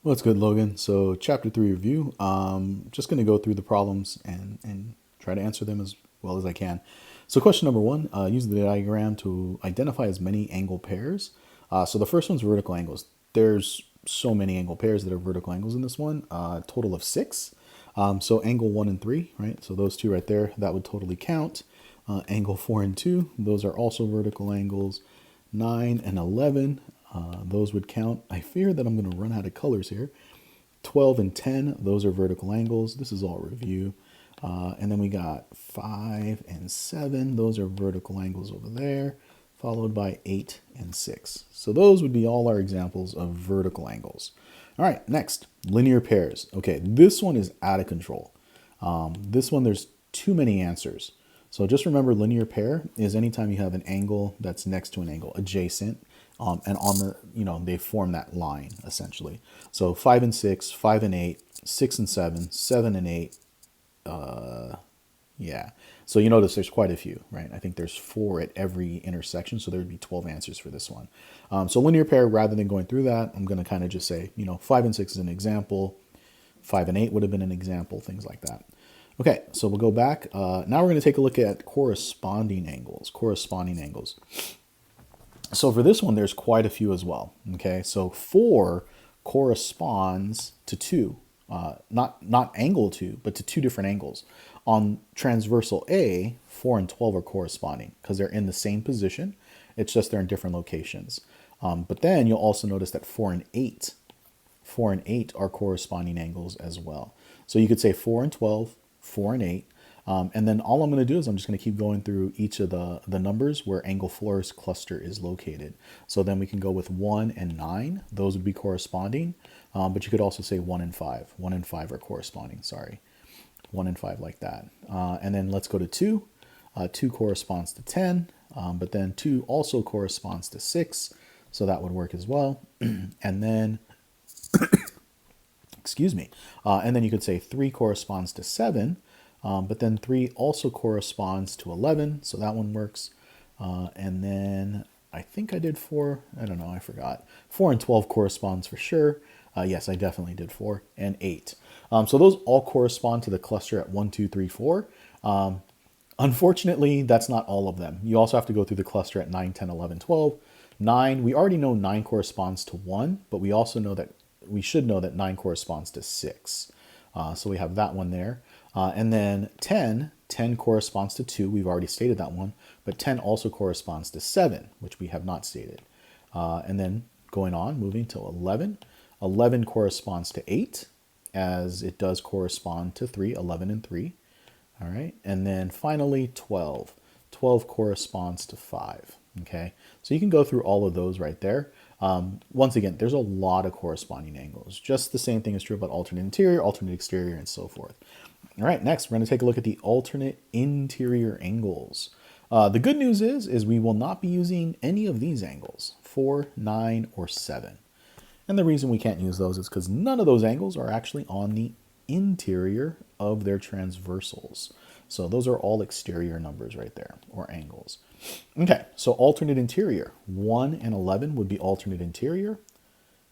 What's good, Logan? So, chapter 3 review. Just going to go through the problems and try to answer them as well as I can. So, question number one, use the diagram to identify as many angle pairs. So, the first one's vertical angles. There's so many angle pairs that are vertical angles in this one, total of six. So, angle 1 and 3, right? So, those two right there, that would totally count. Angle 4 and 2, those are also vertical angles. 9 and 11, those would count. I fear that I'm going to run out of colors here. 12 and 10, those are vertical angles. This is all review. And then we got 5 and 7, those are vertical angles over there, followed by 8 and 6. So those would be all our examples of vertical angles. All right, next, linear pairs. Okay, this one is out of control. This one, there's too many answers. So just remember, linear pair is anytime you have an angle that's next to an angle adjacent, and on the, they form that line essentially. So 5 and 6, 5 and 8, 6 and 7, 7 and 8. Yeah. So you notice there's quite a few, right? I think there's 4 at every intersection. So there would be 12 answers for this one. So linear pair, rather than going through that, I'm going to kind of just say, 5 and 6 is an example. 5 and 8 would have been an example, things like that. Okay, so we'll go back. Now we're going to take a look at corresponding angles. Corresponding angles. So for this one, there's quite a few as well. Okay, so 4 corresponds to 2, not angle 2, but to 2 different angles. On transversal A, 4 and 12 are corresponding because they're in the same position. It's just they're in different locations. But then you'll also notice that 4 and 8 are corresponding angles as well. So you could say 4 and 12, 4 and 8. And then all I'm going to do is I'm just going to keep going through each of the numbers where angle 4's cluster is located. So then we can go with 1 and 9. Those would be corresponding. But you could also say 1 and 5. 1 and 5 are corresponding, sorry. 1 and 5 like that. And then let's go to 2. 2 corresponds to 10. But then 2 also corresponds to 6. So that would work as well. And then excuse me. And then you could say 3 corresponds to 7, but then 3 also corresponds to 11, so that one works. And then I think I did 4. I don't know, I forgot. 4 and 12 corresponds for sure. Yes, I definitely did 4 and 8. So those all correspond to the cluster at 1, 2, 3, 4. Unfortunately, that's not all of them. You also have to go through the cluster at 9, 10, 11, 12. 9, we already know 9 corresponds to 1, but we also know that we should know that 9 corresponds to 6. So we have that one there. And then 10 corresponds to 2. We've already stated that one. But 10 also corresponds to 7, which we have not stated. And then going on, moving to 11. 11 corresponds to 8, as it does correspond to 3, 11 and 3. All right. And then finally 12. 12 corresponds to 5. Okay. So you can go through all of those right there. Once again, there's a lot of corresponding angles. Just the same thing is true about alternate interior, alternate exterior, and so forth. All right, next we're going to take a look at the alternate interior angles. The good news is we will not be using any of these angles, 4, 9, or 7. And the reason we can't use those is because none of those angles are actually on the interior of their transversals. So those are all exterior numbers right there, or angles. Okay, so alternate interior. 1 and 11 would be alternate interior,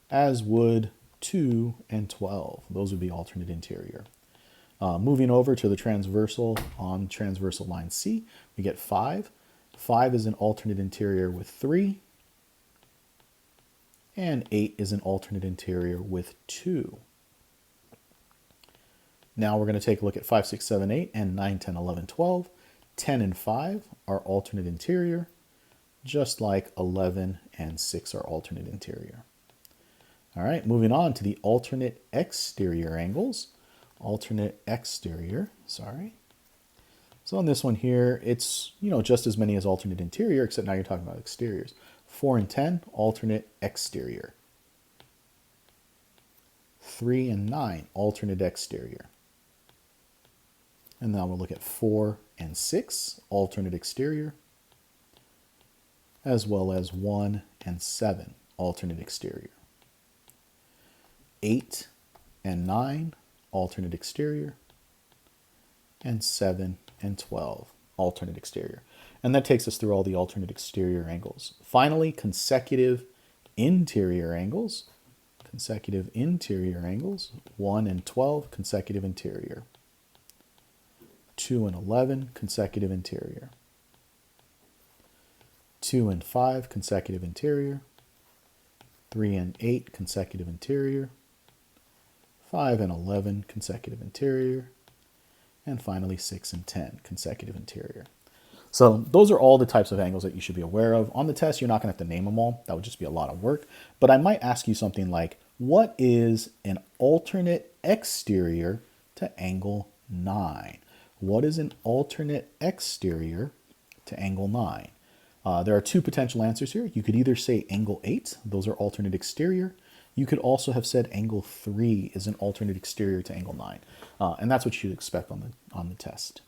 as would 2 and 12. Those would be alternate interior. Moving over to the transversal on transversal line C, we get 5. 5 is an alternate interior with 3. And 8 is an alternate interior with 2. Now we're going to take a look at 5, 6, 7, 8, and 9, 10, 11, 12. 10 and 5 are alternate interior, just like 11 and 6 are alternate interior. All right, moving on to the alternate exterior angles. Alternate exterior, sorry. So on this one here, it's, just as many as alternate interior, except now you're talking about exteriors. 4 and 10, alternate exterior. 3 and 9, alternate exterior. And now we'll look at 4 and 6, alternate exterior, as well as 1 and 7, alternate exterior. 8 and 9, alternate exterior, and 7 and 12, alternate exterior. And that takes us through all the alternate exterior angles. Finally, consecutive interior angles. consecutive interior angles, 1 and 12, consecutive interior. 2 and 11, consecutive interior. 2 and 5, consecutive interior. 3 and 8, consecutive interior. 5 and 11, consecutive interior. And finally 6 and 10, consecutive interior. So those are all the types of angles that you should be aware of. On the test, you're not going to have to name them all. That would just be a lot of work. But I might ask you something like, what is an alternate exterior to angle 9? What is an alternate exterior to angle 9? There are two potential answers here. You could either say angle 8. Those are alternate exterior. You could also have said angle 3 is an alternate exterior to angle 9. And that's what you'd expect on the test.